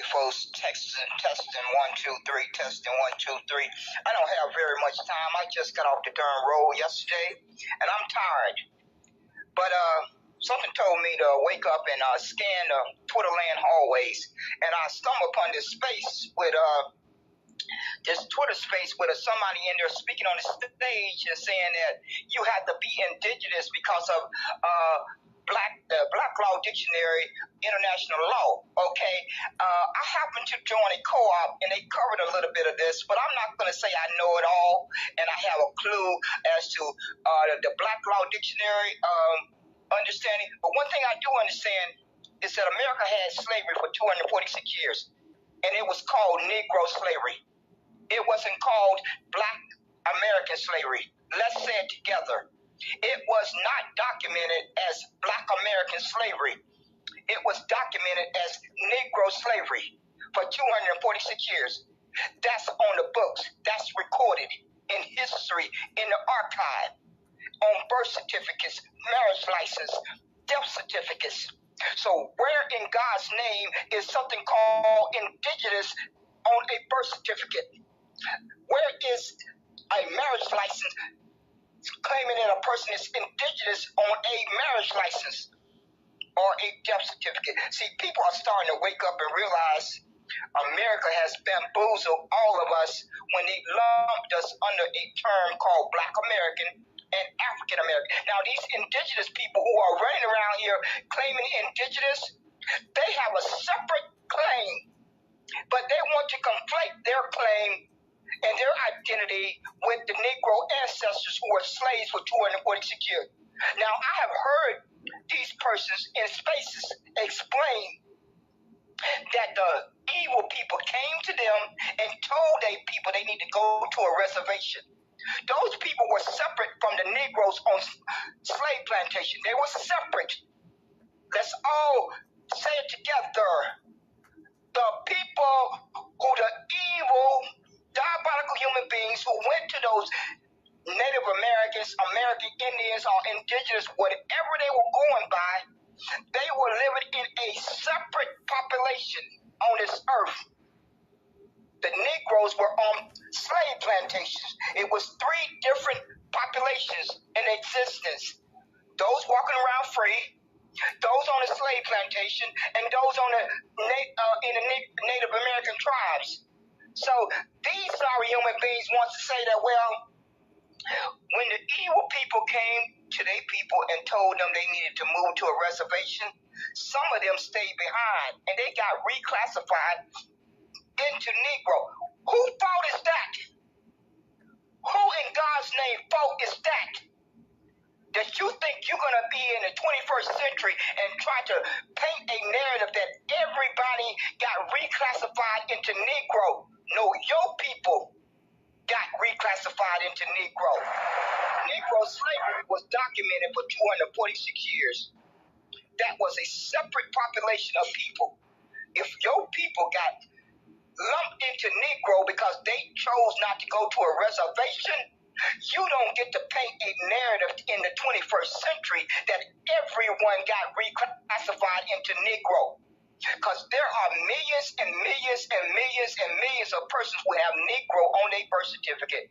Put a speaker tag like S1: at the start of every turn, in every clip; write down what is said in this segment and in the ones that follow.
S1: folks. Testing 1, 2, 3, testing 1, 2, 3. I don't have very much time. I just got off the darn road yesterday, and I'm tired. But something told me to wake up and scan the Twitter land hallways, and I stumbled upon this space with this Twitter space with somebody in there speaking on the stage and saying that you have to be indigenous because of the Black Law Dictionary, international law. Okay, I happen to join a co-op and they covered a little bit of this, but I'm not going to say I know it all and I have a clue as to the Black Law Dictionary understanding. But one thing I do understand is that America had slavery for 246 years, and it was called Negro slavery. It wasn't called Black American slavery. Let's say it together. It was not documented as Black American slavery. It was documented as Negro slavery for 246 years. That's on the books. That's recorded in history, in the archive, on birth certificates, marriage license, death certificates. So where in God's name is something called indigenous on a birth certificate? Where is a marriage license claiming that a person is indigenous on a marriage license or a death certificate? See, people are starting to wake up and realize America has bamboozled all of us when they lumped us under a term called Black American and African American. Now, these indigenous people who are running around here claiming indigenous, they have a separate claim, but they want to conflate their claim and their identity with the Negro ancestors who were slaves for 246 years. Now, I have heard these persons in spaces explain that the evil people came to them and told they people they need to go to a reservation. Those people were separate from the Negroes on slave plantation. They were separate. Let's all say it together. The people who the evil diabolical human beings who went to those Native Americans, American Indians, or indigenous, whatever they were going by, they were living in a separate population on this earth. The Negroes were on slave plantations. It was 3 different populations in existence. Those walking around free, those on the slave plantation, and those on the Native American tribes. So these sorry human beings want to say that, well, when the evil people came to their people and told them they needed to move to a reservation, some of them stayed behind and they got reclassified into Negro. Whose fault is that? Who in God's name fault is that? That you think you're going to be in the 21st century and try to paint a narrative that everybody got reclassified into Negro. No, your people got reclassified into Negro. Negro slavery was documented for 246 years. That was a separate population of people. If your people got lumped into Negro because they chose not to go to a reservation, you don't get to paint a narrative in the 21st century that everyone got reclassified into Negro. Because there are millions and millions and millions and millions of persons who have Negro on their birth certificate.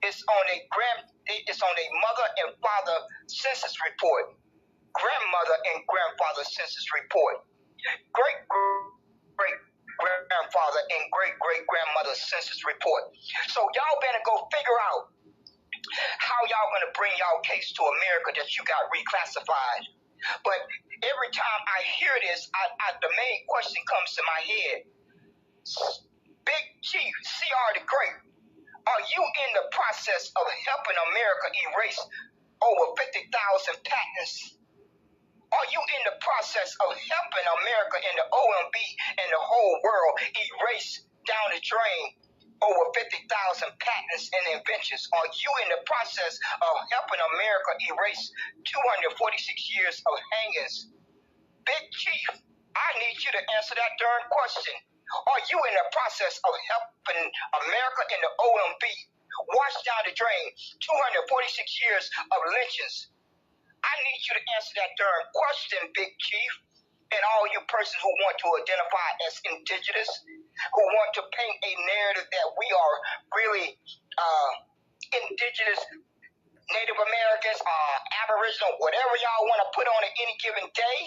S1: It's on a mother and father census report, grandmother and grandfather census report, great grandfather and great grandmother census report. So y'all better go figure out how y'all gonna bring y'all case to America that you got reclassified. But every time I hear this, the main question comes to my head. Big Chief, CR the Great, are you in the process of helping America erase over 50,000 patents? Are you in the process of helping America and the OMB and the whole world erase down the drain over 50,000 patents and inventions? Are you in the process of helping America erase 246 years of hangings? Big Chief, I need you to answer that darn question. Are you in the process of helping America and the OMB wash down the drain 246 years of lynchings? I need you to answer that darn question, Big Chief. and all you persons who want to identify as indigenous, who want to paint a narrative that we are really indigenous, Native Americans, Aboriginal, whatever y'all want to put on at any given day.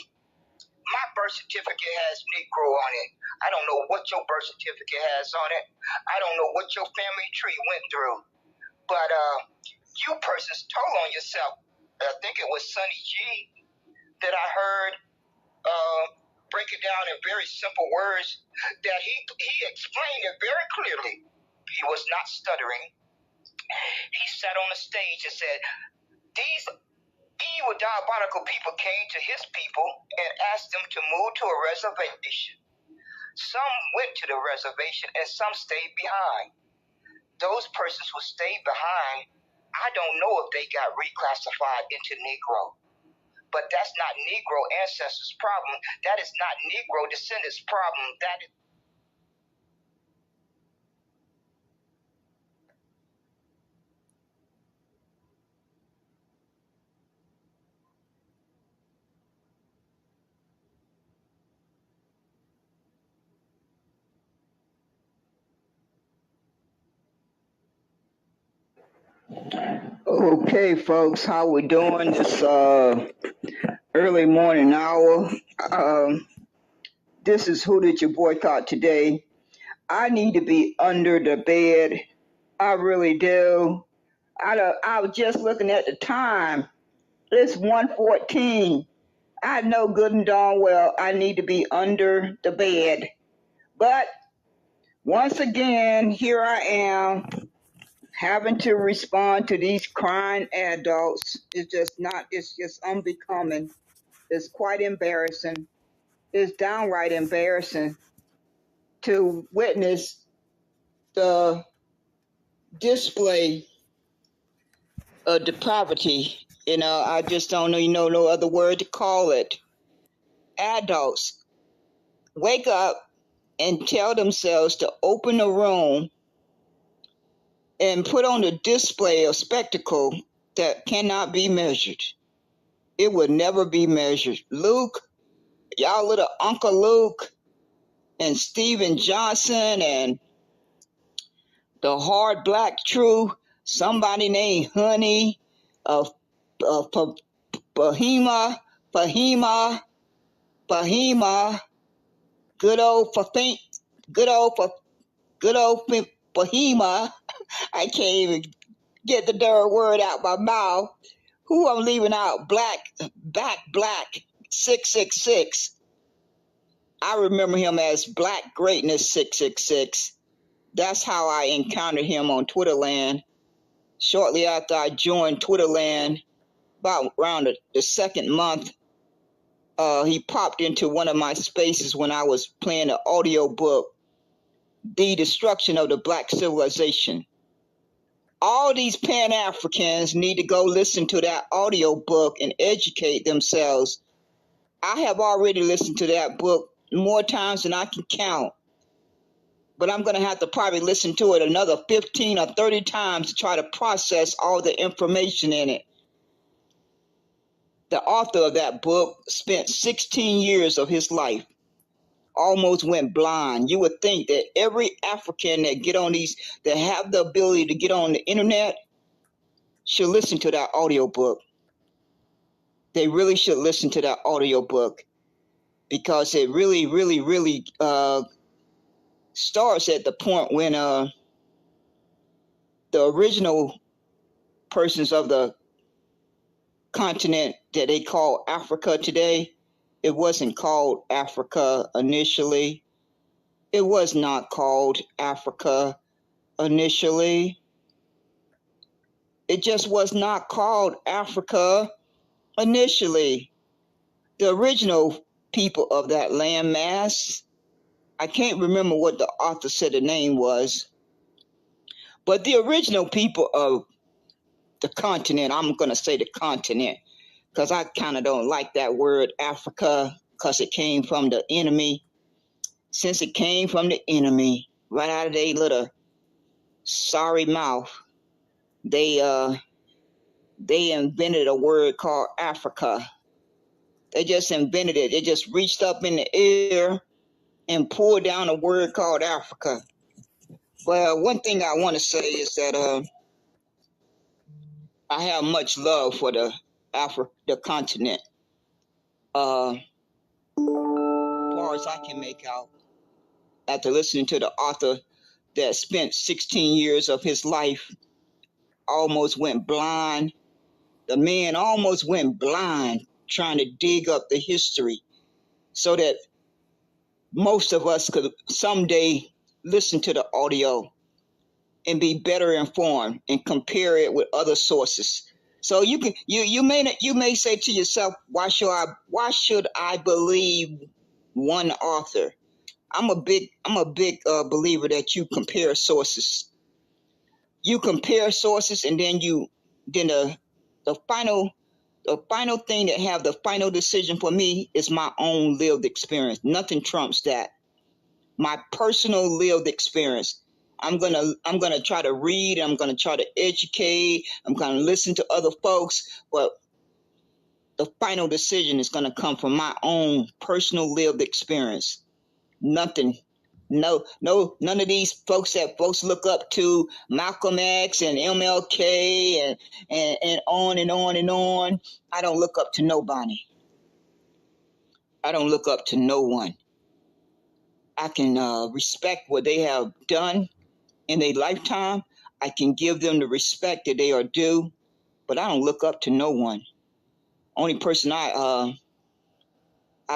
S1: My birth certificate has Negro on it. I don't know what your birth certificate has on it. I don't know what your family tree went through. But you persons told on yourself. I think it was Sonny G that I heard break it down in very simple words, that he explained it very clearly. He was not stuttering. He sat on the stage and said, these evil, diabolical people came to his people and asked them to move to a reservation. Some went to the reservation and some stayed behind. Those persons who stayed behind, I don't know if they got reclassified into Negro. But that's not Negro ancestors' problem. That is not Negro descendants' problem. That is okay, folks, how we doing this early morning hour? This is Who Did You Boycott today? I need to be under the bed. I really do. I was just looking at the time. It's 1:14. I know good and darn well I need to be under the bed. But once again, here I am having to respond to these crying adults. It's just unbecoming. It's quite embarrassing. It's downright embarrassing to witness the display of depravity. I just don't even know no other word to call it. Adults wake up and tell themselves to open the room and put on a display of spectacle that cannot be measured. It would never be measured. Luke, y'all little Uncle Luke, and Stephen Johnson, and the hard black truth, somebody named Honey, of Bahima, good old Bahima. I can't even get the darn word out my mouth. Who I'm leaving out? Black 666. I remember him as Black Greatness 666. That's how I encountered him on Twitterland. Shortly after I joined Twitterland, about around the second month, he popped into one of my spaces when I was playing the audio book, The Destruction of the Black Civilization. All these Pan-Africans need to go listen to that audio book and educate themselves. I have already listened to that book more times than I can count. But I'm going to have to probably listen to it another 15 or 30 times to try to process all the information in it. The author of that book spent 16 years of his life, almost went blind. You would think that every African that have the ability to get on the internet should listen to that audio book. They really should listen to that audio book, because it really, really, really starts at the point when the original persons of the continent that they call Africa today, it wasn't called Africa initially. It was not called Africa initially. It just was not called Africa initially. The original people of that landmass, I can't remember what the author said the name was, but the original people of the continent, I'm going to say the continent, because I kind of don't like that word Africa, because it came from the enemy. Since it came from the enemy, right out of their little sorry mouth, they invented a word called Africa. They just invented it. They just reached up in the air and pulled down a word called Africa. Well, one thing I want to say is that I have much love for the continent. As far as I can make out, after listening to the author that spent 16 years of his life, almost went blind. The man almost went blind trying to dig up the history so that most of us could someday listen to the audio and be better informed and compare it with other sources. So you may say to yourself, why should I believe one author? I'm a big believer that you compare sources. You compare sources, and then the final thing that have the final decision for me is my own lived experience. Nothing trumps that. My personal lived experience. I'm gonna try to read. I'm gonna try to educate. I'm gonna listen to other folks, but the final decision is gonna come from my own personal lived experience. Nothing. No, none of these folks that folks look up to, Malcolm X and MLK and on and on and on. I don't look up to nobody. I don't look up to no one. I can respect what they have done in their lifetime. I can give them the respect that they are due, but I don't look up to no one. Only person I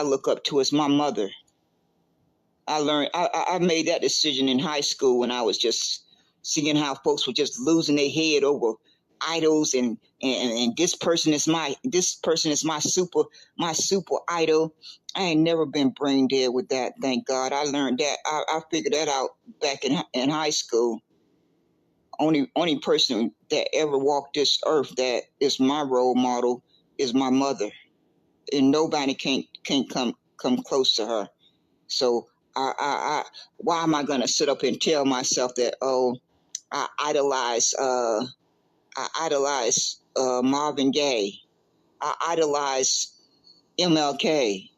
S1: look up to is my mother. I made that decision in high school when I was just seeing how folks were just losing their head over idols and this person is my super idol. I ain't never been brain dead with that, thank God. I learned that. I figured that out back in high school. Only person that ever walked this earth that is my role model is my mother, and nobody can't come close to her. So why am I gonna sit up and tell myself that I idolize Marvin Gaye, I idolize MLK,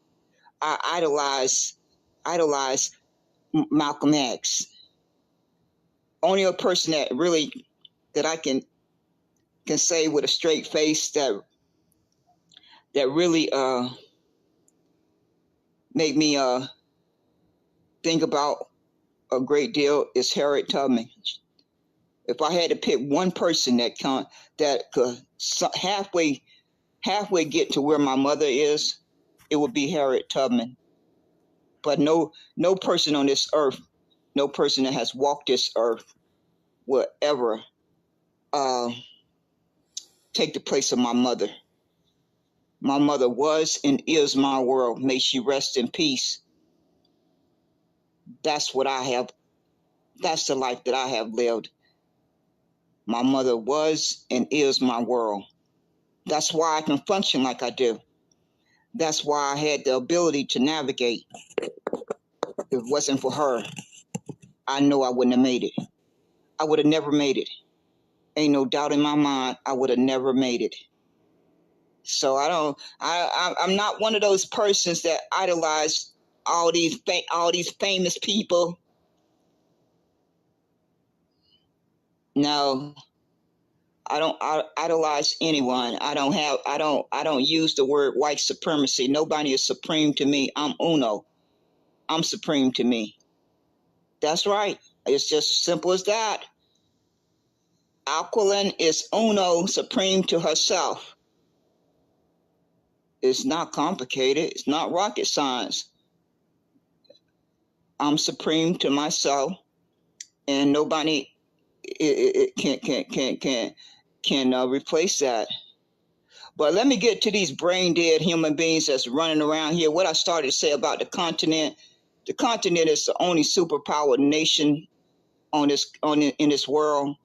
S1: I idolize Malcolm X. Only a person that I can say with a straight face that really made me think about a great deal is Harriet Tubman. If I had to pick one person that could halfway get to where my mother is, it would be Harriet Tubman. But no person on this earth, no person that has walked this earth will ever take the place of my mother. My mother was and is my world. May she rest in peace. That's what I have. That's the life that I have lived. My mother was and is my world. That's why I can function like I do. That's why I had the ability to navigate. If it wasn't for her, I know I wouldn't have made it. I would have never made it. Ain't no doubt in my mind, I would have never made it. So I'm not one of those persons that idolize all these famous people. No, I don't idolize anyone. I don't use the word white supremacy. Nobody is supreme to me. I'm uno. I'm supreme to me. That's right. It's just as simple as that. Alquilin is uno, supreme to herself. It's not complicated. It's not rocket science. I'm supreme to myself, and nobody can replace that. But let me get to these brain dead human beings that's running around here. What I started to say about the continent. The continent is the only superpowered nation in this world.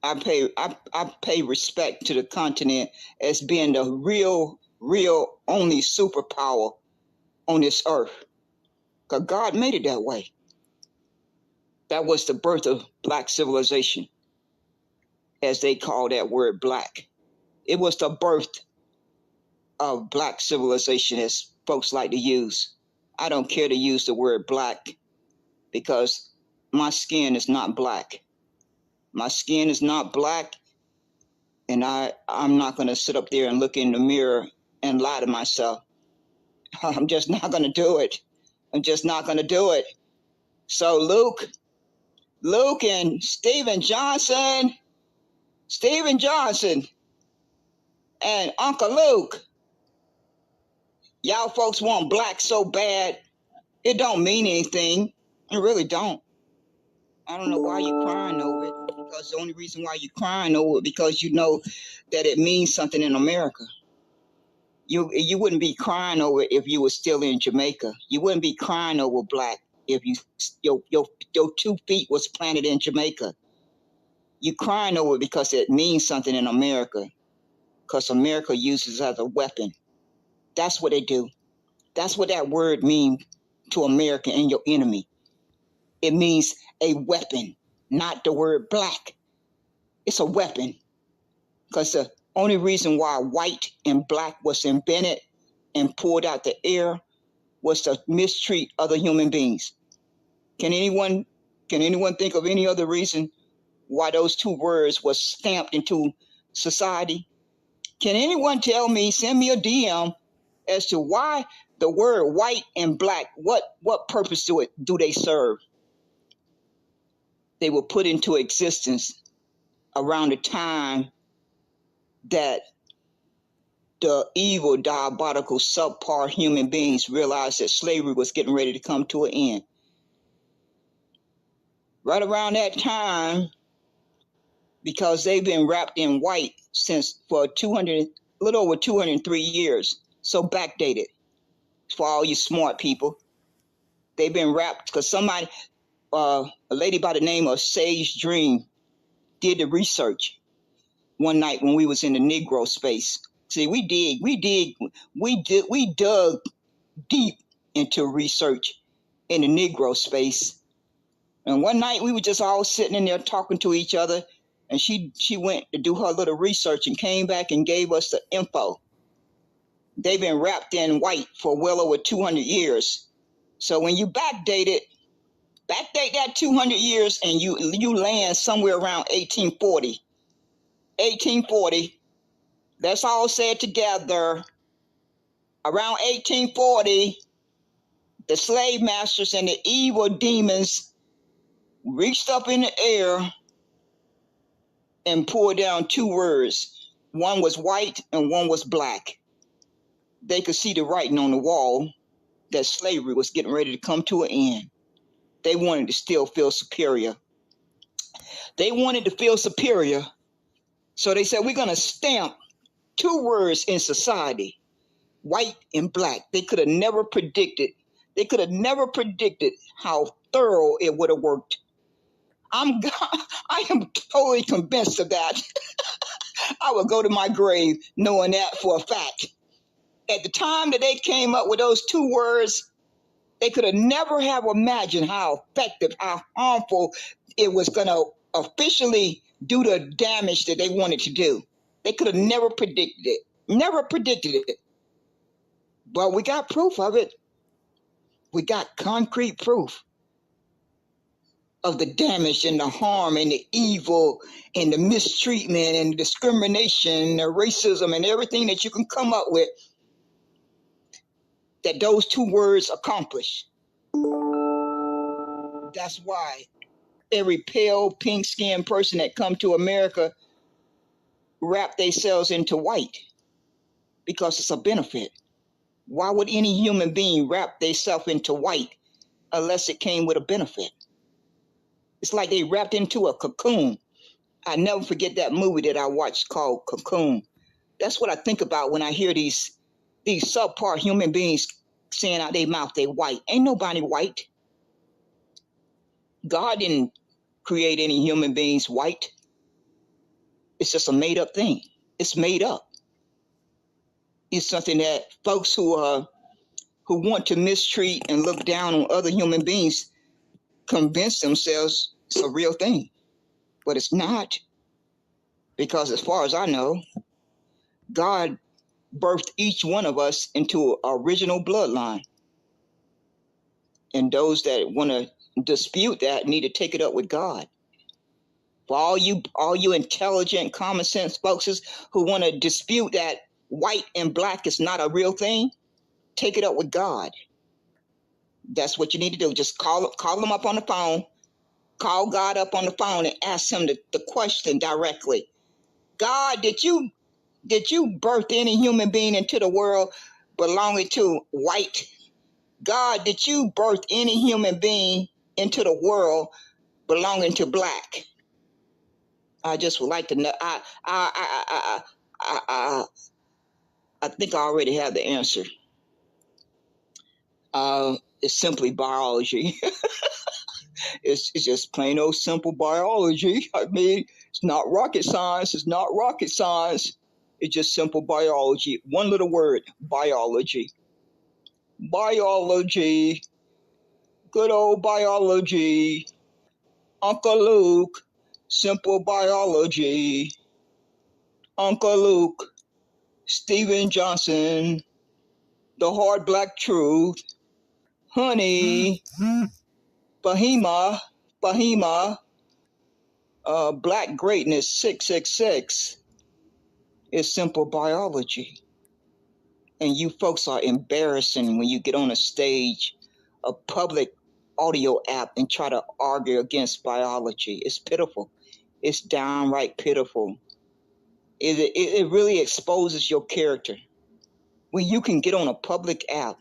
S1: I pay respect to the continent as being the real only superpower on this earth. Because God made it that way. That was the birth of black civilization, as they call that word black. It was the birth of black civilization, as folks like to use. I don't care to use the word black because my skin is not black. My skin is not black, and I'm not going to sit up there and look in the mirror and lie to myself. I'm just not going to do it. I'm just not going to do it. So Luke and Steven Johnson, and Uncle Luke, y'all folks want black so bad, it don't mean anything. It really don't. I don't know why you're crying over it, because the only reason why you're crying over it because you know that it means something in America. You wouldn't be crying over it if you were still in Jamaica. You wouldn't be crying over black if your 2 feet was planted in Jamaica. You're crying over it because it means something in America, because America uses it as a weapon. That's what they do. That's what that word means to America and your enemy. It means a weapon, not the word black. It's a weapon, because the only reason why white and black was invented and pulled out the air was to mistreat other human beings. Can anyone think of any other reason why those 2 words was stamped into society? Can anyone tell me, send me a DM as to why the word white and black, what purpose do they serve? They were put into existence around the time that the evil, diabolical, subpar human beings realized that slavery was getting ready to come to an end. Right around that time, because they've been wrapped in white for a little over 203 years, so backdated for all you smart people. They've been wrapped because somebody, a lady by the name of Sage Dream, did the research one night when we was in the Negro space. See, we dug deep into research in the Negro space. And one night we were just all sitting in there talking to each other, and she went to do her little research and came back and gave us the info. They've been wrapped in white for well over 200 years. So when you backdate that 200 years, and you land somewhere around 1840. 1840, let's all say it together. Around 1840, the slave masters and the evil demons reached up in the air and pulled down 2 words. One was white and one was black. They could see the writing on the wall that slavery was getting ready to come to an end. They wanted to still feel superior. They wanted to feel superior. So they said, we're going to stamp 2 words in society, white and black. They could have never predicted how thorough it would have worked. I am totally convinced of that. I would go to my grave knowing that for a fact. At the time that they came up with those 2 words, they could have never have imagined how effective, how harmful it was going to officially do the damage that they wanted to do. They could have never predicted it. Never predicted it. But we got proof of it. We got concrete proof of the damage and the harm and the evil and the mistreatment and the discrimination and the racism and everything that you can come up with that those 2 words accomplish. That's why every pale, pink-skinned person that come to America wrap themselves into white, because it's a benefit. Why would any human being wrap themselves into white unless it came with a benefit? It's like they wrapped into a cocoon. I never forget that movie that I watched called Cocoon. That's what I think about when I hear these subpar human beings saying out their mouth they white. Ain't nobody white. God didn't create any human beings white. It's just a made-up thing. It's made up. It's something that folks who want to mistreat and look down on other human beings convince themselves it's a real thing. But it's not. Because as far as I know, God birthed each one of us into an original bloodline. And those that want to dispute that need to take it up with God. For all you intelligent, common sense folks who want to dispute that white and black is not a real thing, take it up with God. That's what you need to do. Just call them up on the phone. Call God up on the phone and ask him the question directly. God, did you birth any human being into the world belonging to white? God, did you birth any human being into the world belonging to black? I just would like to know. I think I already have the answer. It's simply biology. It's just plain old simple biology. I mean, it's not rocket science. It's not rocket science. It's just simple biology. One little word, biology. Biology. Good old biology. Uncle Luke. Simple biology. Uncle Luke. Steven Johnson. The Hard Black Truth. Honey. Bahima. Black Greatness 666 is simple biology. And you folks are embarrassing when you get on a stage, a public audio app, and try to argue against biology. It's pitiful. It's downright pitiful. It really exposes your character. When you can get on a public app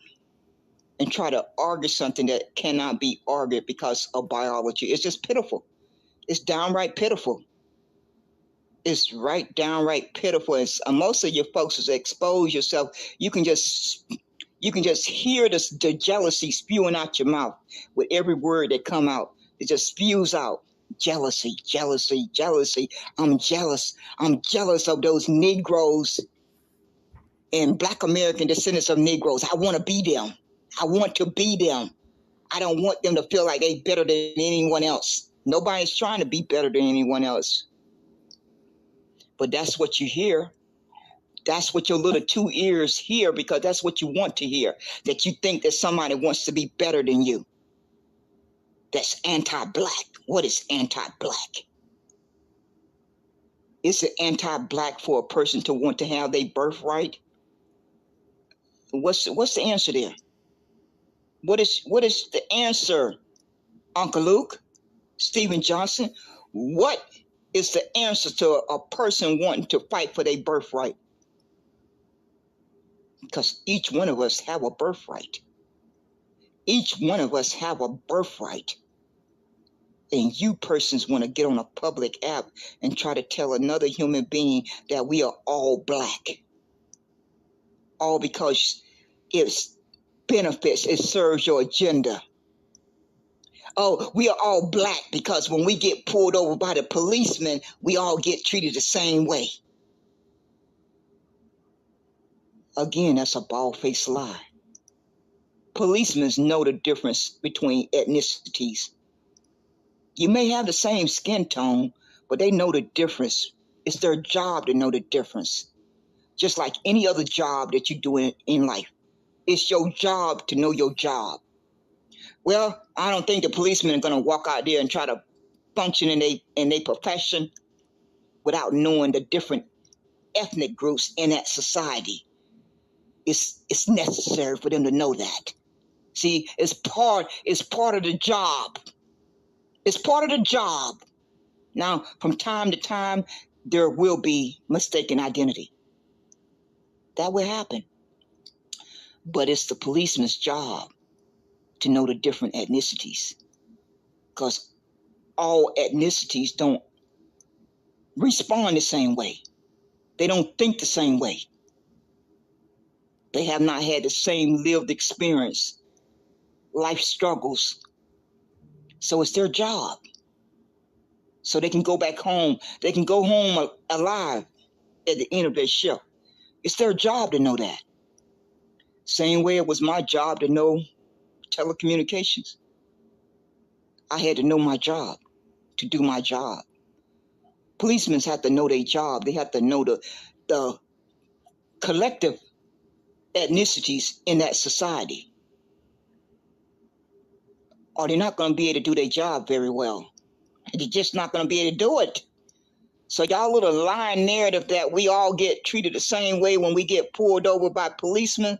S1: and try to argue something that cannot be argued because of biology, it's just pitiful. It's downright pitiful. It's right downright pitiful. It's, most of your folks is expose yourself. You can just hear the jealousy spewing out your mouth with every word that come out. It just spews out. Jealousy, jealousy, jealousy. I'm jealous. I'm jealous of those Negroes and Black American descendants of Negroes. I want to be them. I want to be them. I don't want them to feel like they're better than anyone else. Nobody's trying to be better than anyone else. But that's what you hear. That's what your little two ears hear, because that's what you want to hear. That you think that somebody wants to be better than you. That's anti-black. What is anti-black? Is it anti-black for a person to want to have their birthright? What's the answer there? What is the answer, Uncle Luke, Steven Johnson? What is the answer to a person wanting to fight for their birthright? Because each one of us have a birthright. Each one of us have a birthright. And you persons want to get on a public app and try to tell another human being that we are all black. All because it benefits, it serves your agenda. Oh, we are all black because when we get pulled over by the policeman, we all get treated the same way. Again, that's a bald-faced lie. Policemen know the difference between ethnicities. You may have the same skin tone, but they know the difference. It's their job to know the difference. Just like any other job that you do in life. It's your job to know your job. Well, I don't think the policemen are going to walk out there and try to function in their profession without knowing the different ethnic groups in that society. It's necessary for them to know that. See, it's part of the job. It's part of the job. Now, from time to time, there will be mistaken identity. That will happen. But it's the policeman's job to know the different ethnicities. Because all ethnicities don't respond the same way. They don't think the same way. They have not had the same lived experience, life struggles. So it's their job. So they can go back home. They can go home alive at the end of their shift. It's their job to know that. Same way it was my job to know telecommunications. I had to know my job to do my job. Policemen have to know their job. They have to know the collective ethnicities in that society, or they're not going to be able to do their job very well. They're just not going to be able to do it. So y'all little lying narrative that we all get treated the same way when we get pulled over by policemen,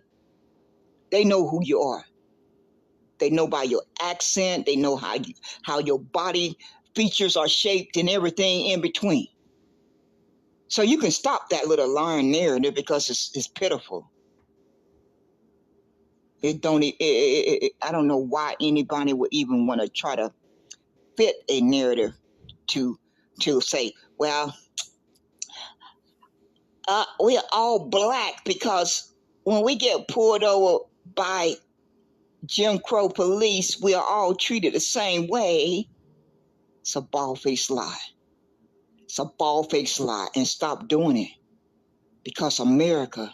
S1: they know who you are. They know by your accent. They know how your body features are shaped and everything in between. So you can stop that little lying narrative because it's pitiful. I don't know why anybody would even want to try to fit a narrative to say, well, we are all black because when we get pulled over by Jim Crow police, we are all treated the same way. It's a bald-faced lie. It's a bald-faced lie, and stop doing it. Because America,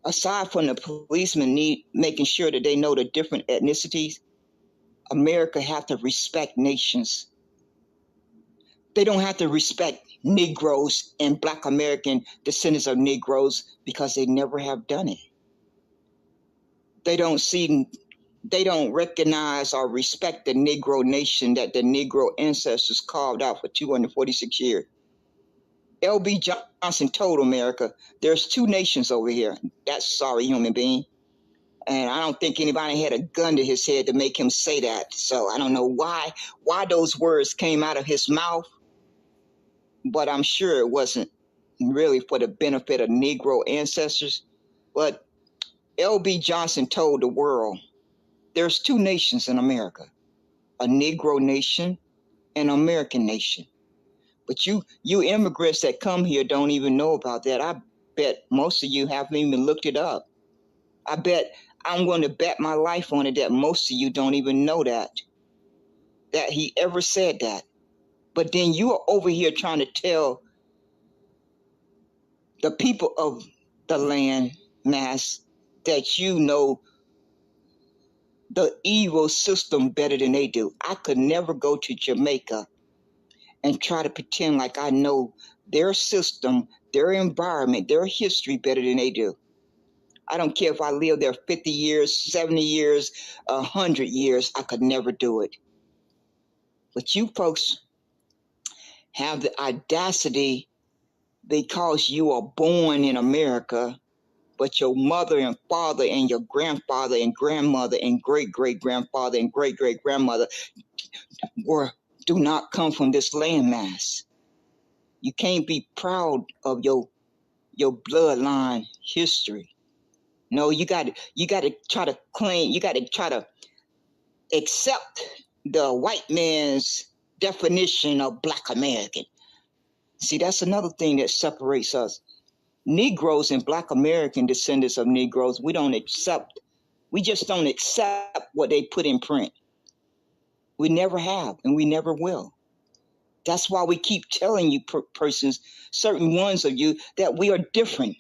S1: aside from the policemen making sure that they know the different ethnicities, America have to respect nations. They don't have to respect Negroes and Black American descendants of Negroes because they never have done it. They don't recognize or respect the Negro nation that the Negro ancestors carved out for 246 years. L.B. Johnson told America, there's two nations over here. That's sorry human being. And I don't think anybody had a gun to his head to make him say that. So I don't know why those words came out of his mouth, but I'm sure it wasn't really for the benefit of Negro ancestors. But L.B. Johnson told the world, there's two nations in America, a Negro nation and an American nation. But you immigrants that come here don't even know about that. I bet most of you haven't even looked it up. I'm going to bet my life on it that most of you don't even know that he ever said that. But then you are over here trying to tell the people of the land mass that you know the evil system better than they do. I could never go to Jamaica and try to pretend like I know their system, their environment, their history better than they do. I don't care if I live there 50 years, 70 years, 100 years, I could never do it. But you folks have the audacity because you are born in America, but your mother and father and your grandfather and grandmother and great-great-grandfather and great-great-grandmother do not come from this landmass. You can't be proud of your bloodline history. No, you got to try to claim, you got to try to accept the white man's definition of Black American. See, that's another thing that separates us. Negroes and Black American descendants of Negroes, we just don't accept what they put in print. We never have, and we never will. That's why we keep telling you persons, certain ones of you, that we are different.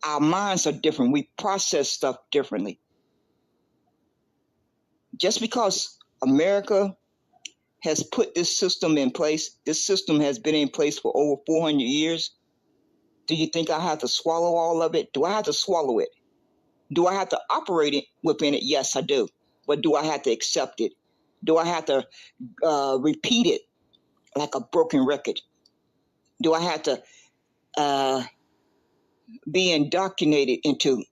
S1: Our minds are different. We process stuff differently. Just because America has put this system in place, this system has been in place for over 400 years, do you think I have to swallow all of it? Do I have to swallow it? Do I have to operate it within it? Yes, I do. But do I have to accept it? Do I have to repeat it like a broken record? Do I have to be indoctrinated into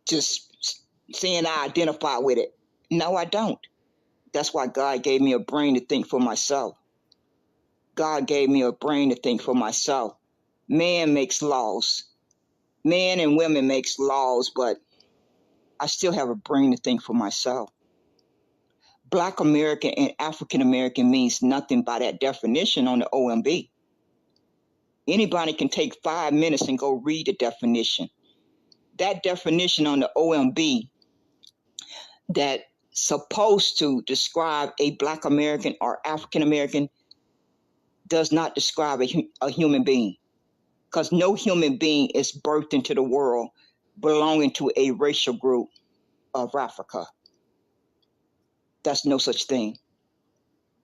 S1: just saying I identify with it? No, I don't. That's why God gave me a brain to think for myself. God gave me a brain to think for myself. Man makes laws. Men and women makes laws, but I still have a brain to think for myself. Black American and African American means nothing by that definition on the OMB. Anybody can take 5 minutes and go read the definition. That definition on the OMB that's supposed to describe a Black American or African American does not describe a human being, because no human being is birthed into the world belonging to a racial group of Africa. That's no such thing.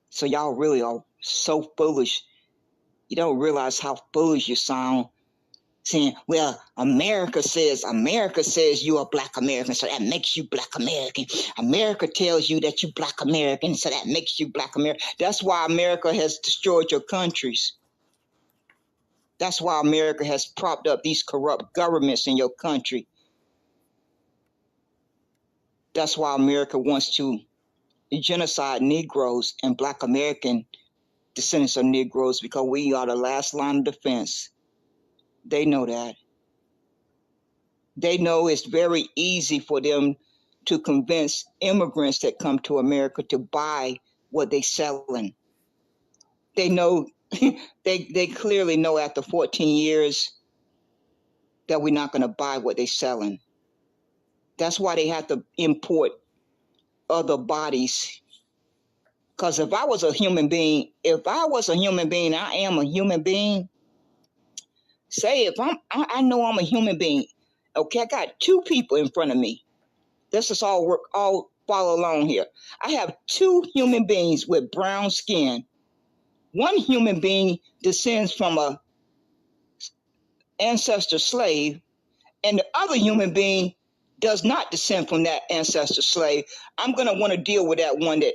S1: So y'all really are so foolish. You don't realize how foolish you sound saying, well, America says you are Black American, so that makes you Black American. America tells you that you Black American, so that makes you Black American. That's why America has destroyed your countries. That's why America has propped up these corrupt governments in your country. That's why America wants to genocide Negroes and Black American descendants of Negroes, because we are the last line of defense. They know that. They know it's very easy for them to convince immigrants that come to America to buy what they're selling. They know, they clearly know after 14 years that we're not going to buy what they're selling. That's why they have to import other bodies. Because if I was a human being, I am a human being. Say if I know I'm a human being. Okay, I got two people in front of me. Let's just all follow along here. I have two human beings with brown skin. One human being descends from a ancestor slave, and the other human being does not descend from that ancestor slave. I'm going to want to deal with that one that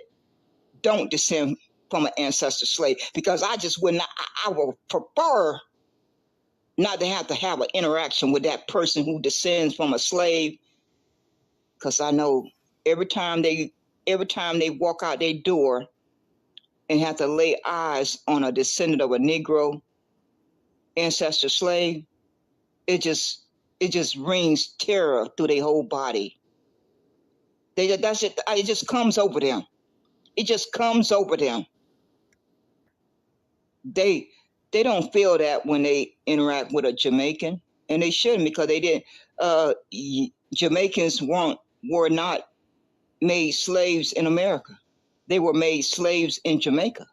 S1: don't descend from an ancestor slave, because I just would not, I would prefer not to have an interaction with that person who descends from a slave, because I know every time they walk out their door and have to lay eyes on a descendant of a Negro ancestor slave, it just rings terror through their whole body. That's it. It just comes over them. It just comes over them. They don't feel that when they interact with a Jamaican, and they shouldn't, because they didn't. Jamaicans were not made slaves in America. They were made slaves in Jamaica.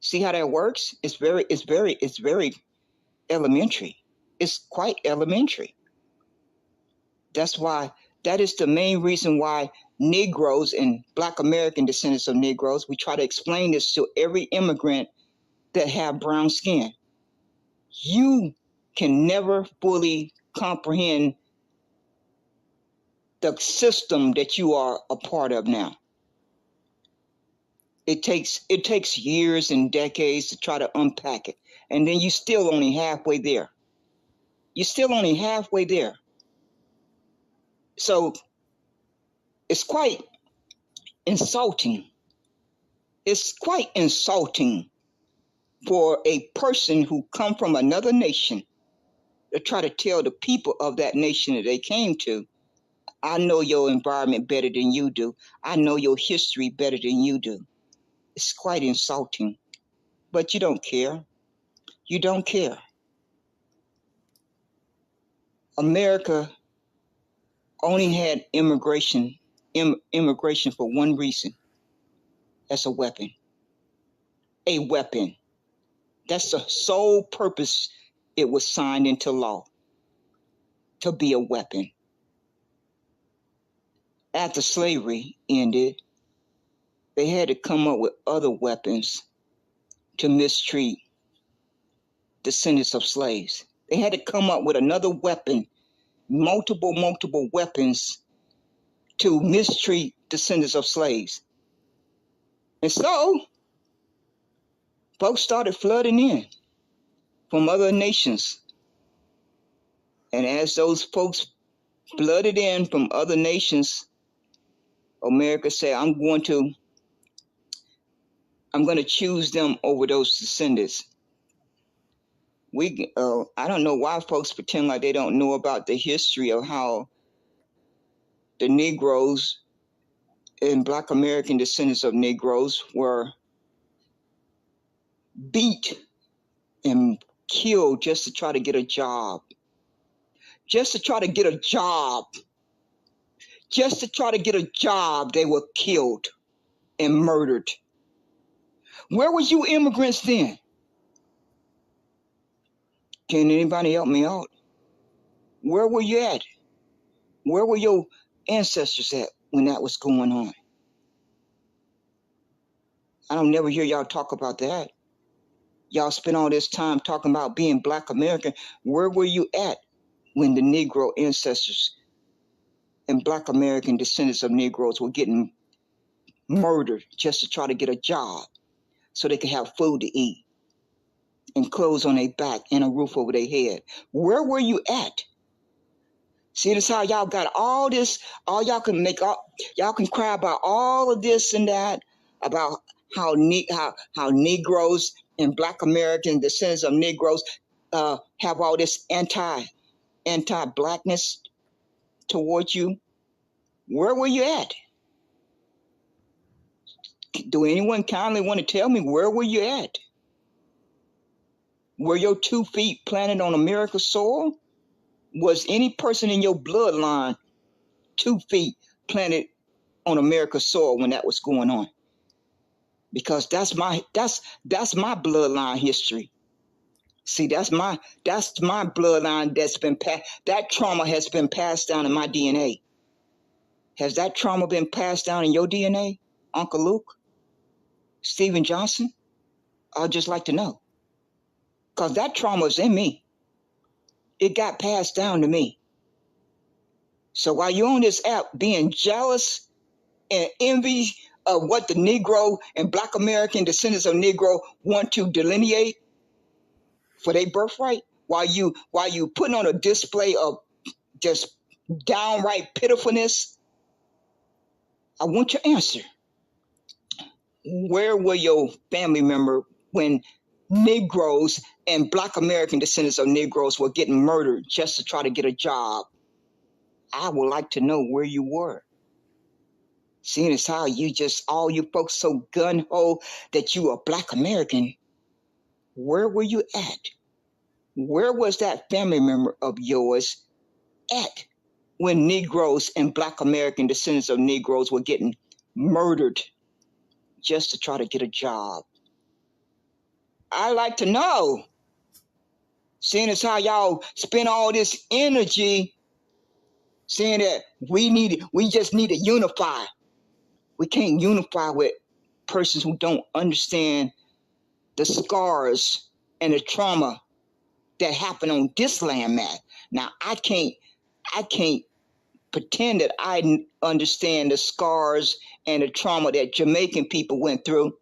S1: See how that works? It's very elementary. It's quite elementary. That is the main reason why Negroes and Black American descendants of Negroes, we try to explain this to every immigrant that have brown skin. You can never fully comprehend the system that you are a part of now. It takes years and decades to try to unpack it. And then you're still only halfway there. You're still only halfway there. So it's quite insulting. It's quite insulting for a person who come from another nation to try to tell the people of that nation that they came to, I know your environment better than you do. I know your history better than you do. It's quite insulting. But you don't care. You don't care. America only had immigration for one reason. That's a weapon. A weapon. That's the sole purpose it was signed into law, to be a weapon. After slavery ended, they had to come up with other weapons to mistreat descendants of slaves. They had to come up with another weapon, multiple weapons to mistreat descendants of slaves. And so, folks started flooding in from other nations. And as those folks flooded in from other nations, America said, I'm going to choose them over those descendants. I don't know why folks pretend like they don't know about the history of how the Negroes and Black American descendants of Negroes were beat and killed just to try to get a job. Just to try to get a job. Just to try to get a job, they were killed and murdered. Where was you immigrants then? Can anybody help me out? Where were you at? Where were your ancestors at when that was going on? I don't never hear y'all talk about that. Y'all spent all this time talking about being Black American. Where were you at when the Negro ancestors and Black American descendants of Negroes were getting murdered just to try to get a job so they could have food to eat and clothes on their back and a roof over their head? Where were you at? See, this how y'all got all this, all y'all can make, y'all can cry about all of this and that, about how Negroes and Black American descendants of Negroes have all this anti-Blackness towards you. Where were you at? Do anyone kindly want to tell me, where were you at? Were your 2 feet planted on America's soil? Was any person in your bloodline 2 feet planted on America's soil when that was going on? Because that's my bloodline history. See, that's my bloodline that's been passed. That trauma has been passed down in my DNA. Has that trauma been passed down in your DNA, Uncle Luke, Stephen Johnson? I'd just like to know. Because that trauma is in me. It got passed down to me. So while you're on this app being jealous and envy of what the Negro and Black American descendants of Negro want to delineate for their birthright, while you putting on a display of just downright pitifulness, I want your answer. Where were your family member when Negroes and Black American descendants of Negroes were getting murdered just to try to get a job? I would like to know where you were. Seeing as how you just, all you folks so gun-ho that you are Black American, where were you at? Where was that family member of yours at when Negroes and Black American descendants of Negroes were getting murdered just to try to get a job? I like to know. Seeing as how y'all spend all this energy saying that we just need to unify. We can't unify with persons who don't understand the scars and the trauma that happened on this landmass. Now, I can't pretend that I understand the scars and the trauma that Jamaican people went through.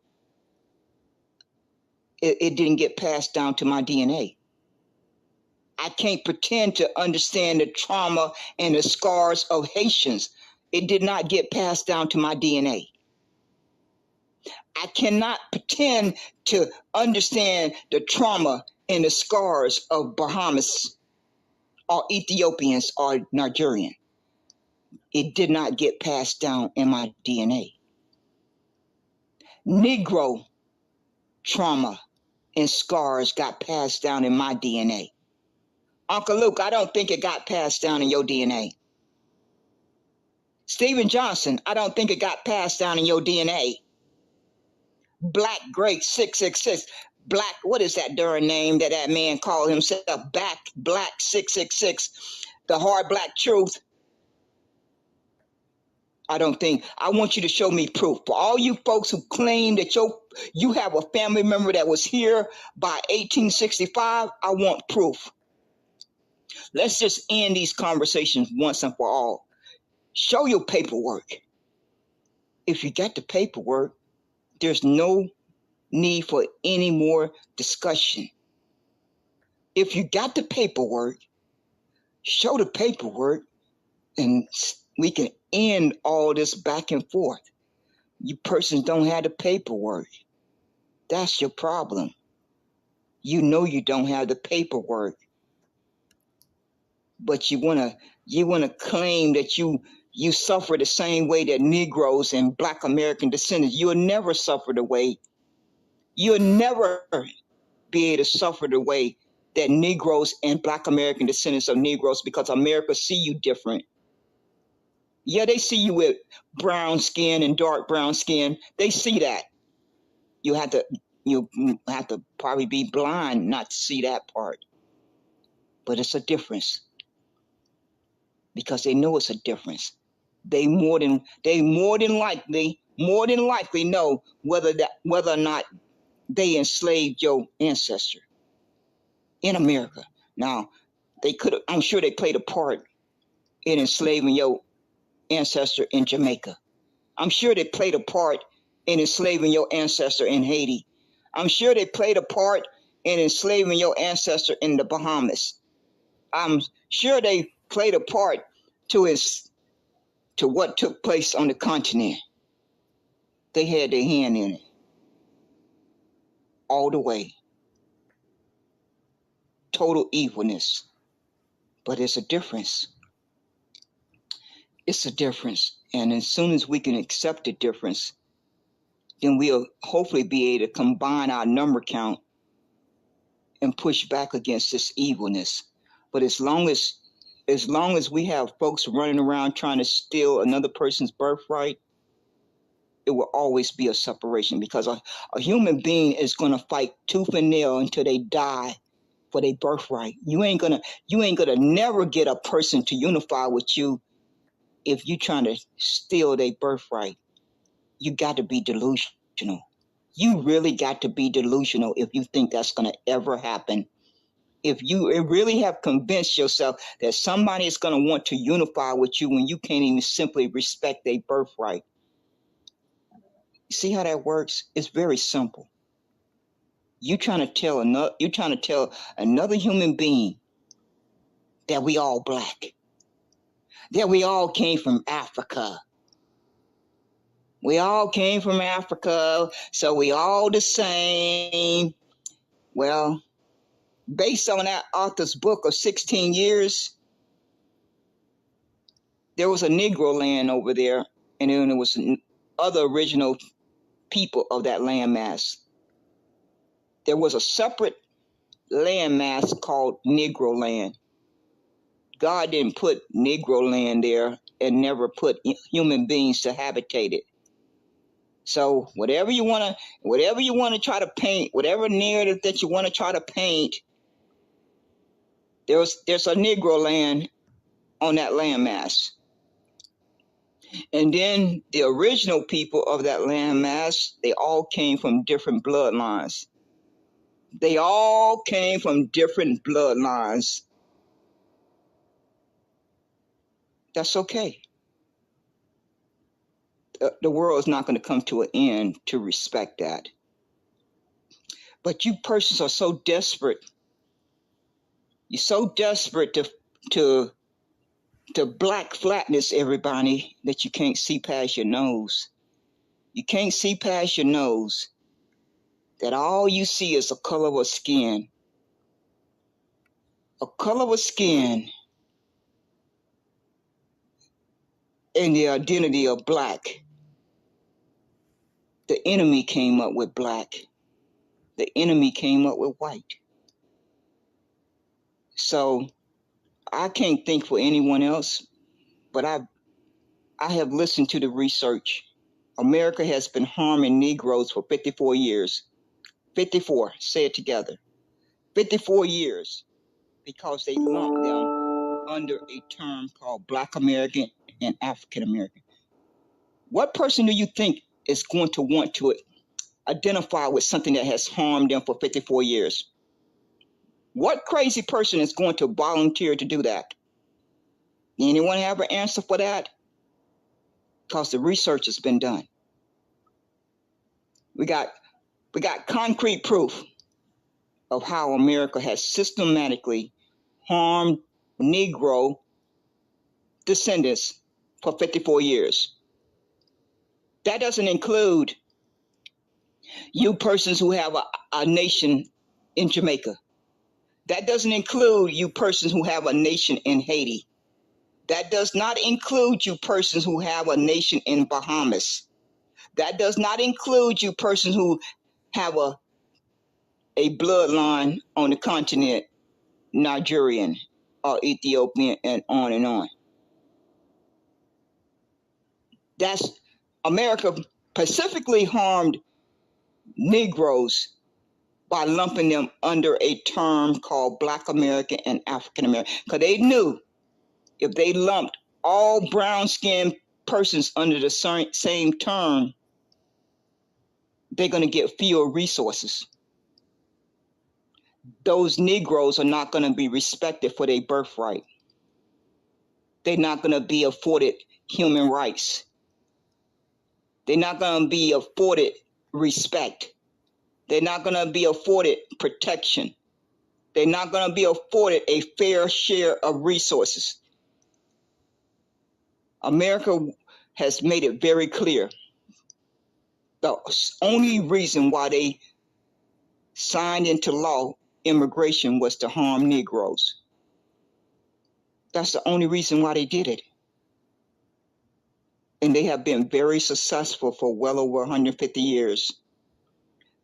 S1: It didn't get passed down to my DNA. I can't pretend to understand the trauma and the scars of Haitians. It did not get passed down to my DNA. I cannot pretend to understand the trauma and the scars of Bahamas or Ethiopians or Nigerian. It did not get passed down in my DNA. Negro trauma and scars got passed down in my DNA. Uncle Luke, I don't think it got passed down in your DNA. Stephen Johnson, I don't think it got passed down in your DNA. Black Great 666. Black, what is that darn name that man called himself? Black 666. The hard black truth. I don't think. I want you to show me proof. For all you folks who claim that you have a family member that was here by 1865, I want proof. Let's just end these conversations once and for all. Show your paperwork. If you got the paperwork, there's no need for any more discussion. If you got the paperwork, show the paperwork, and we can end all this back and forth. You persons don't have the paperwork. That's your problem. You know you don't have the paperwork, but you wanna claim that you suffer the same way that Negroes and Black American descendants. You'll never suffer the way. You'll never be able to suffer the way that Negroes and Black American descendants of Negroes, because America see you different. Yeah, they see you with brown skin and dark brown skin. They see that. You have to probably be blind not to see that part. But it's a difference, because they know it's a difference. They more than likely know whether or not they enslaved your ancestor in America. Now, I'm sure they played a part in enslaving your ancestor in Jamaica. I'm sure they played a part in enslaving your ancestor in Haiti. I'm sure they played a part in enslaving your ancestor in the Bahamas. I'm sure they played a part to what took place on the continent. They had their hand in it all the way. Total evilness. But it's a difference. It's a difference. And as soon as we can accept the difference, then we'll hopefully be able to combine our number count and push back against this evilness. But as long as we have folks running around trying to steal another person's birthright, it will always be a separation, because a human being is going to fight tooth and nail until they die for their birthright. You ain't gonna never get a person to unify with you if you trying to steal their birthright. You got to be delusional. You really got to be delusional if you think that's going to ever happen. If you really have convinced yourself that somebody is going to want to unify with you when you can't even simply respect their birthright. See how that works? It's very simple. You're trying to tell another human being that we all black, that we all came from Africa. We all came from Africa, so we all the same. Well, based on that author's book of 16 years, there was a Negro land over there, and then there was other original people of that landmass. There was a separate landmass called Negro land. God didn't put Negro land there and never put human beings to habitate it. So whatever you want to try to paint, whatever narrative that you want to try to paint, there's a Negro land on that landmass. And then the original people of that landmass, they all came from different bloodlines. They all came from different bloodlines. That's okay. The world is not going to come to an end to respect that. But you persons are so desperate. You're so desperate to black flatness everybody that you can't see past your nose. You can't see past your nose. That all you see is a color of skin. A color of skin and the identity of black. The enemy came up with black. The enemy came up with white. So I can't think for anyone else, but I have listened to the research. America has been harming Negroes for 54 years. 54, say it together. 54 years, because they lumped them under a term called Black American and African American. What person do you think is going to want to identify with something that has harmed them for 54 years? What crazy person is going to volunteer to do that? Anyone have an answer for that? Because the research has been done. We got concrete proof of how America has systematically harmed Negro descendants for 54 years. That doesn't include you persons who have a nation in Jamaica. That doesn't include you persons who have a nation in Haiti. That does not include you persons who have a nation in Bahamas. That does not include you persons who have a bloodline on the continent, Nigerian or Ethiopian, and on and on. That's America specifically harmed Negroes by lumping them under a term called Black American and African American, because they knew if they lumped all brown-skinned persons under the same term, they're going to get fewer resources. Those Negroes are not going to be respected for their birthright. They're not going to be afforded human rights. They're not going to be afforded respect. They're not going to be afforded protection. They're not going to be afforded a fair share of resources. America has made it very clear. The only reason why they signed into law immigration was to harm Negroes. That's the only reason why they did it. And they have been very successful for well over 150 years.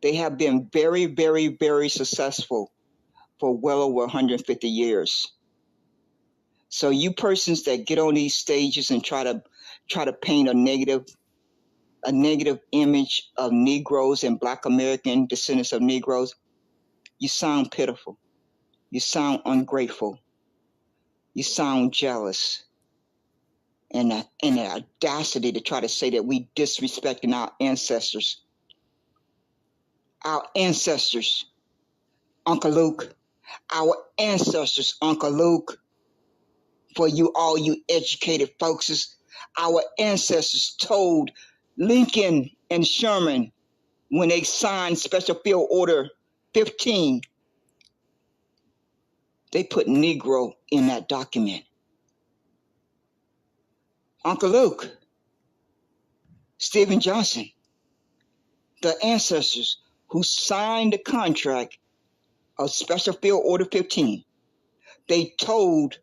S1: They have been very, very, very successful for well over 150 years. So you persons that get on these stages and try to paint a negative image of Negroes and Black American descendants of Negroes, you sound pitiful. You sound ungrateful. You sound jealous. And the audacity to try to say that we disrespecting our ancestors. Our ancestors, Uncle Luke. Our ancestors, Uncle Luke. For you, all you educated folks, our ancestors told Lincoln and Sherman when they signed Special Field Order 15, they put Negro in that document. Uncle Luke, Stephen Johnson, the ancestors who signed the contract of Special Field Order 15, they told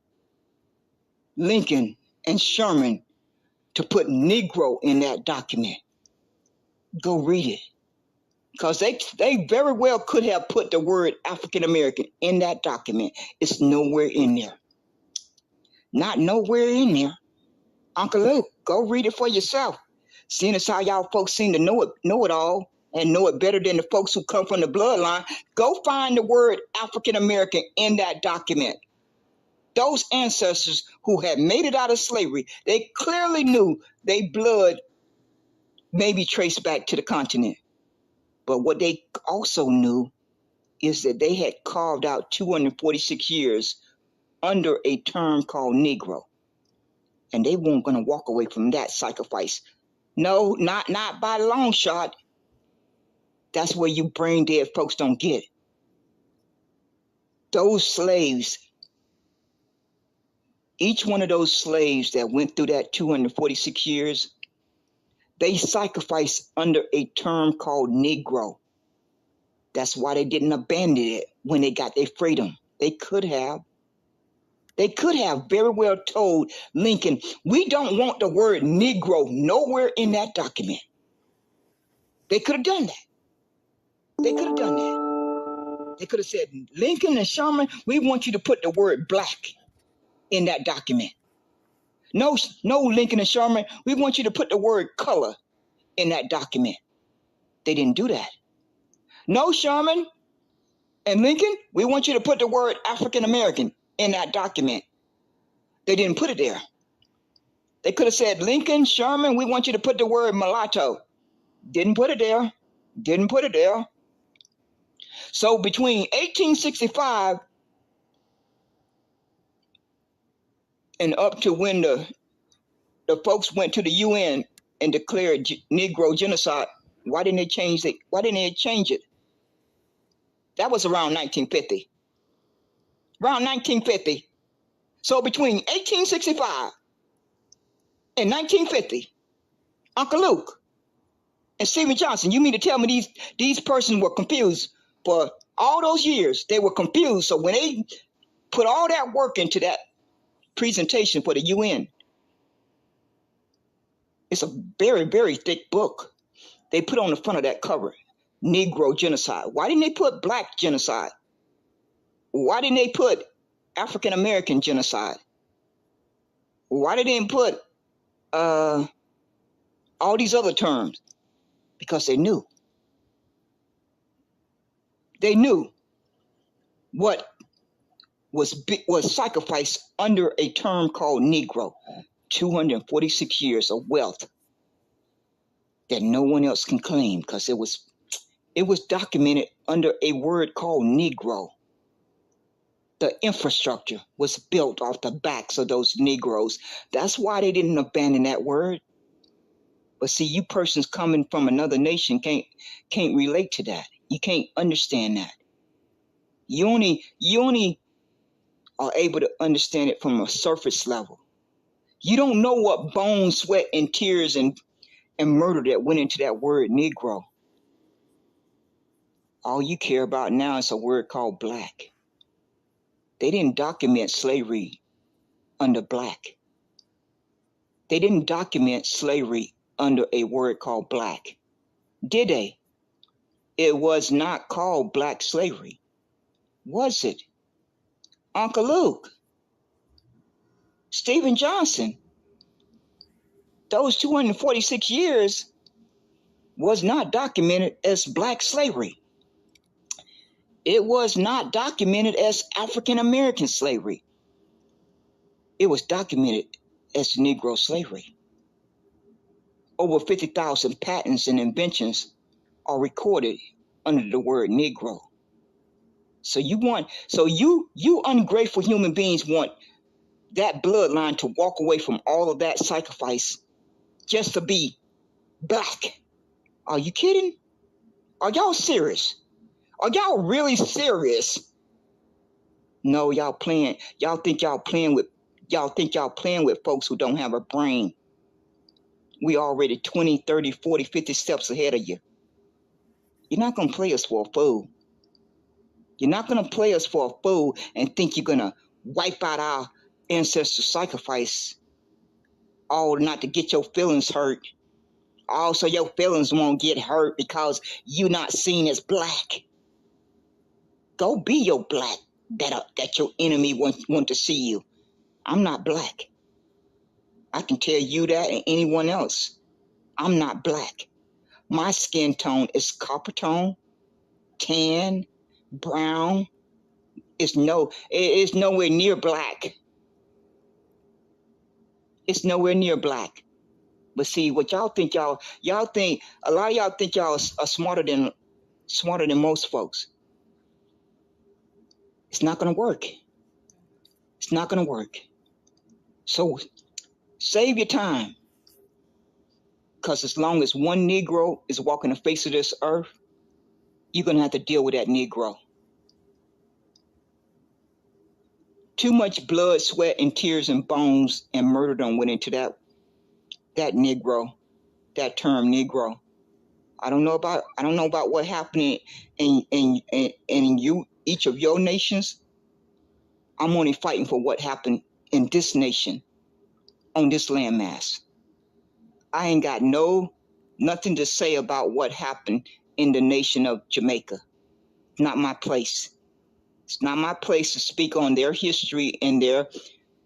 S1: Lincoln and Sherman to put Negro in that document. Go read it. Because they very well could have put the word African American in that document. It's nowhere in there. Not nowhere in there. Uncle Luke, go read it for yourself. Seeing as how y'all folks seem to know it all and know it better than the folks who come from the bloodline, go find the word African American in that document. Those ancestors who had made it out of slavery, they clearly knew their blood may be traced back to the continent. But what they also knew is that they had carved out 246 years under a term called Negro. And they weren't going to walk away from that sacrifice. No, not by a long shot. That's where you brain dead folks don't get it. Those slaves, each one of those slaves that went through that 246 years, they sacrificed under a term called Negro. That's why they didn't abandon it when they got their freedom. They could have. They could have very well told Lincoln, we don't want the word Negro nowhere in that document. They could have done that. They could have done that. They could have said, Lincoln and Sherman, we want you to put the word black in that document. No, Lincoln and Sherman, we want you to put the word color in that document. They didn't do that. No, Sherman and Lincoln, we want you to put the word African American in that document. They didn't put it there. They could have said, Lincoln, Sherman, we want you to put the word mulatto. Didn't put it there. Didn't put it there. So between 1865 and up to when the folks went to the UN and declared Negro genocide, why didn't they change it? Why didn't they change it? That was around 1950. Around 1950. So between 1865 and 1950, Uncle Luke and Stephen Johnson, you mean to tell me these persons were confused for all those years? They were confused. So when they put all that work into that presentation for the UN, it's a very, very thick book. They put on the front of that cover, Negro genocide. Why didn't they put black genocide? Why didn't they put African American genocide? Why didn't they put all these other terms? Because they knew. They knew what was sacrificed under a term called Negro. 246 years of wealth that no one else can claim because it was It was documented under a word called Negro. The infrastructure was built off the backs of those Negroes. That's why they didn't abandon that word. But see, you persons coming from another nation can't relate to that. You can't understand that. You only are able to understand it from a surface level. You don't know what bone, sweat, and tears and murder that went into that word Negro. All you care about now is a word called black. They didn't document slavery under black. They didn't document slavery under a word called black. Did they? It was not called black slavery. Was it? Uncle Luke, Stephen Johnson, those 246 years was not documented as black slavery. It was not documented as African American slavery. It was documented as Negro slavery. Over 50,000 patents and inventions are recorded under the word Negro. So you ungrateful human beings want that bloodline to walk away from all of that sacrifice just to be black. Are you kidding? Are y'all serious? Are y'all really serious? No, y'all playing. Y'all think y'all playing with folks who don't have a brain. We already 20, 30, 40, 50 steps ahead of you. You're not going to play us for a fool. You're not going to play us for a fool and think you're going to wipe out our ancestors' sacrifice, all not to get your feelings hurt. Also, your feelings won't get hurt because you're not seen as black. Go be your black that your enemy want to see you. I'm not black. I can tell you that and anyone else. I'm not black. My skin tone is copper tone, tan, brown. It's nowhere near black. It's nowhere near black. But see, what y'all think a lot of y'all think y'all are smarter than most folks. It's not gonna work. It's not gonna work. So save your time. Because as long as one Negro is walking the face of this earth, you're gonna have to deal with that Negro. Too much blood, sweat, and tears and bones and murder done went into that Negro, that term Negro. I don't know about what happened in each of your nations. I'm only fighting for what happened in this nation, on this landmass. I ain't got nothing to say about what happened in the nation of Jamaica. It's not my place. It's not my place to speak on their history and their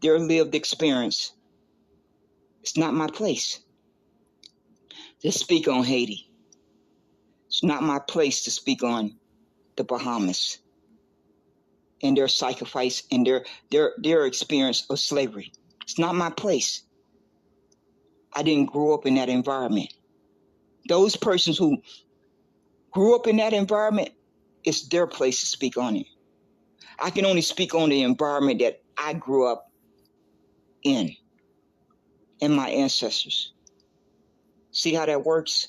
S1: lived experience. It's not my place to speak on Haiti. It's not my place to speak on the Bahamas and their sacrifice and their experience of slavery. It's not my place. I didn't grow up in that environment. Those persons who grew up in that environment, it's their place to speak on it. I can only speak on the environment that I grew up in and my ancestors. See how that works?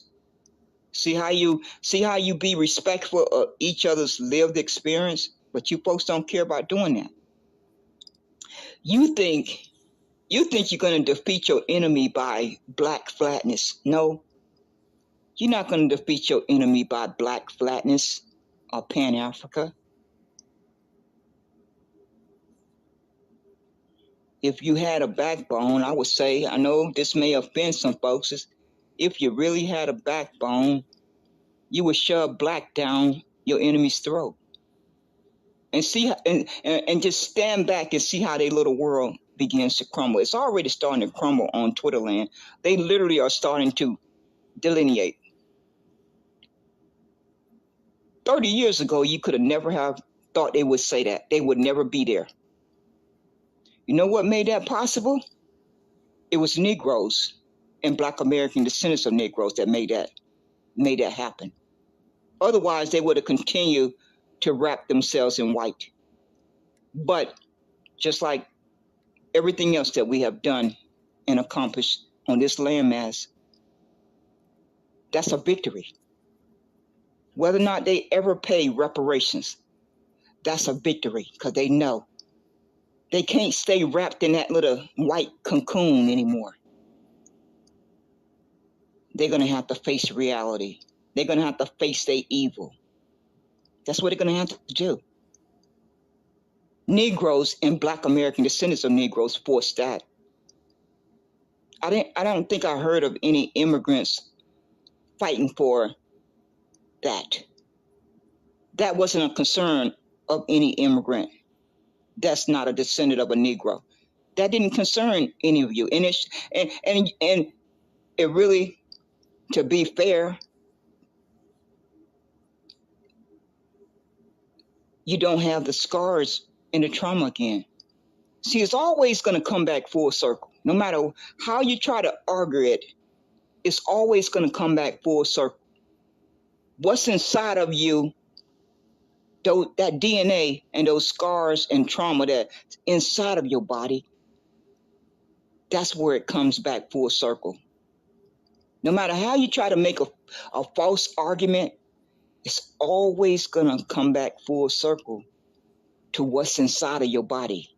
S1: See how you be respectful of each other's lived experience, but you folks don't care about doing that. You think you're going to defeat your enemy by black flatness. No, you're not going to defeat your enemy by black flatness or Pan-Africa. If you had a backbone, I would say, I know this may offend some folks, if you really had a backbone, you would shove black down your enemy's throat. And see, and just stand back and see how their little world begins to crumble. It's already starting to crumble on Twitter land. They literally are starting to delineate. 30 years ago, you could have never have thought they would say that. They would never be there. You know what made that possible? It was Negroes and Black American descendants of Negroes that made that happen. Otherwise, they would have continued to wrap themselves in white. But just like everything else that we have done and accomplished on this landmass, that's a victory. Whether or not they ever pay reparations, that's a victory, because they know they can't stay wrapped in that little white cocoon anymore. They're going to have to face reality. They're going to have to face their evil. That's what they're going to have to do. Negroes and Black American descendants of Negroes forced that. I don't think I heard of any immigrants fighting for that. That wasn't a concern of any immigrant that's not a descendant of a Negro. That didn't concern any of you. And it really, to be fair, you don't have the scars and the trauma again. See, it's always going to come back full circle. No matter how you try to argue it, it's always going to come back full circle. What's inside of you, that DNA and those scars and trauma that's inside of your body, that's where it comes back full circle. No matter how you try to make a false argument, it's always going to come back full circle to what's inside of your body.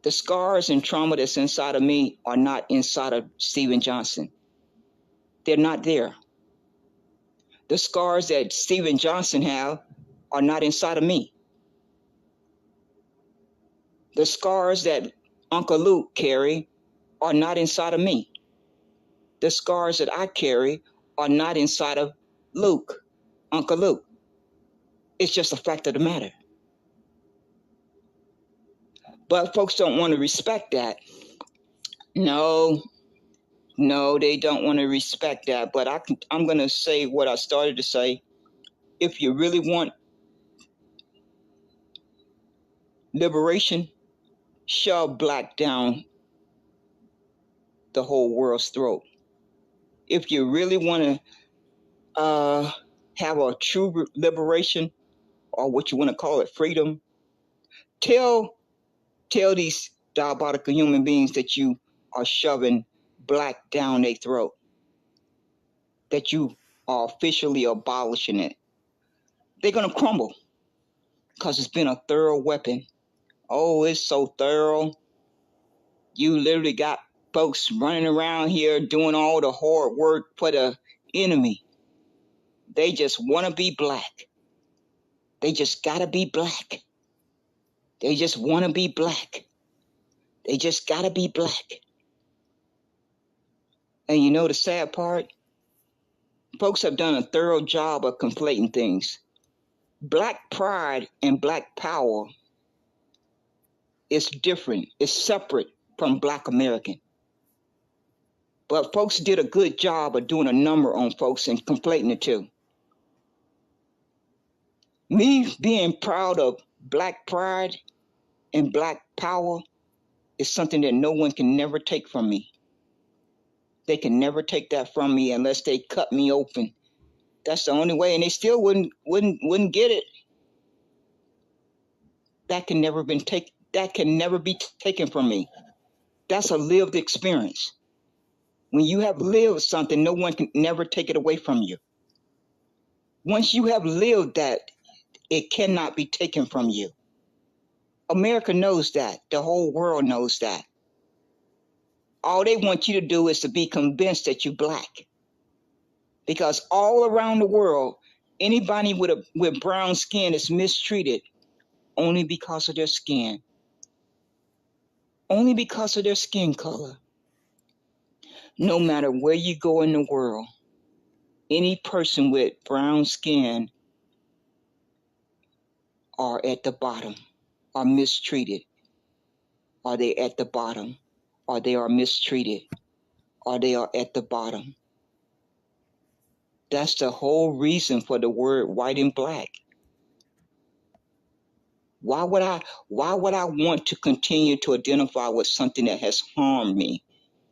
S1: The scars and trauma that's inside of me are not inside of Steven Johnson. They're not there. The scars that Steven Johnson have are not inside of me. The scars that Uncle Luke carry are not inside of me. The scars that I carry are not inside of Luke, Uncle Luke. It's just a fact of the matter. But folks don't want to respect that. No, they don't want to respect that. But I'm going to say what I started to say. If you really want liberation, shove black down the whole world's throat. If you really want to have a true liberation, or what you want to call it, freedom, tell these diabolical human beings that you are shoving black down their throat, that you are officially abolishing it. They're going to crumble, because it's been a thorough weapon. Oh, it's so thorough. You literally got folks running around here doing all the hard work for the enemy. They just want to be black. They just got to be black. They just want to be black. They just got to be black. And you know the sad part? Folks have done a thorough job of conflating things. Black pride and black power is different. It's separate from Black American. But folks did a good job of doing a number on folks and conflating the two. Me being proud of black pride and black power is something that no one can never take from me. They can never take that from me unless they cut me open. That's the only way, and they still wouldn't get it. That can never be taken from me. That's a lived experience. When you have lived something, no one can never take it away from you. Once you have lived that, it cannot be taken from you. America knows that. The whole world knows that. All they want you to do is to be convinced that you're black. Because all around the world, anybody with brown skin is mistreated only because of their skin. Only because of their skin color. No matter where you go in the world, any person with brown skin are at the bottom, are mistreated. Are they at the bottom? Or they are mistreated? Or they are at the bottom? That's the whole reason for the word white and black. Why would I want to continue to identify with something that has harmed me?